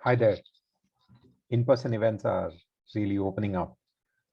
Hi there. In-person events are really opening up.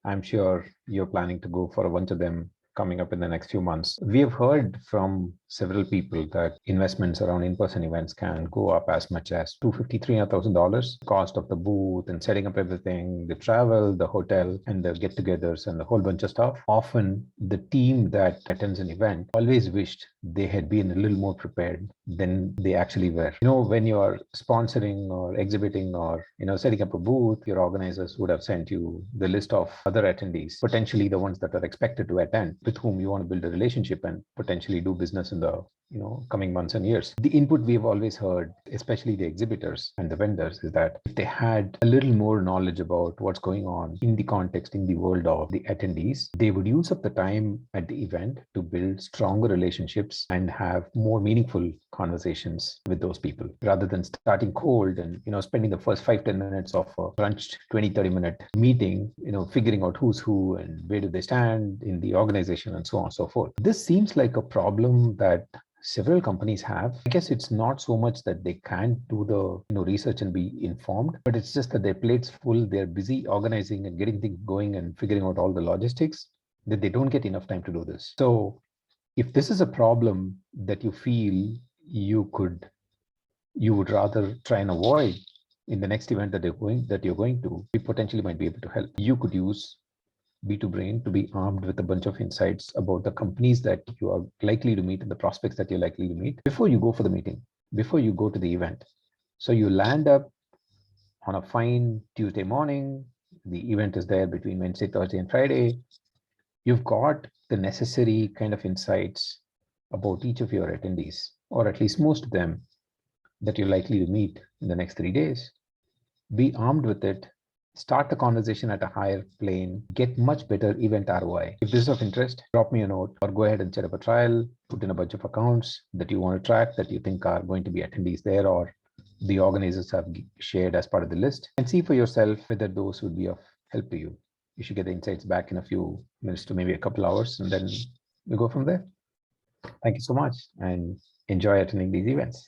I'm sure you're planning to go for a bunch of them coming up in the next few months. We have heard from several people that investments around in-person events can go up as much as $250,000, $300,000. Cost of the booth and setting up everything, the travel, the hotel, and the get-togethers and the whole bunch of stuff. Often the team that attends an event always wished they had been a little more prepared than they actually were. When you are sponsoring or exhibiting or, setting up a booth, your organizers would have sent you the list of other attendees, potentially the ones that are expected to attend, with whom you want to build a relationship and potentially do business in the coming months and years. The input we've always heard, especially the exhibitors and the vendors, is that if they had a little more knowledge about what's going on in the context, in the world of the attendees, they would use up the time at the event to build stronger relationships and have more meaningful conversations with those people, rather than starting cold and spending the first 5-10 minutes of a crunched 20-30 minute meeting, figuring out who's who and where do they stand in the organization and so on and so forth. This seems like a problem that several companies have. I guess it's not so much that they can't do the research and be informed, but it's just that their plate's full. They're busy organizing and getting things going and figuring out all the logistics, that they don't get enough time to do this. So if this is a problem that you feel you would rather try and avoid in the next event that you're going to, we potentially might be able to help. You could use B2 Brain to be armed with a bunch of insights about the companies that you are likely to meet and the prospects that you're likely to meet before you go for the meeting, before you go to the event. So you land up on a fine Tuesday morning. The event is there between Wednesday, Thursday, and Friday. You've got the necessary kind of insights about each of your attendees, or at least most of them, that you're likely to meet in the next 3 days. Be armed with it. Start the conversation at a higher plane, get much better event ROI. If this is of interest, drop me a note or go ahead and set up a trial, put in a bunch of accounts that you want to track, that you think are going to be attendees there or the organizers have shared as part of the list, and see for yourself whether those would be of help to you. You should get the insights back in a few minutes to maybe a couple hours, and then we go from there. Thank you so much and enjoy attending these events.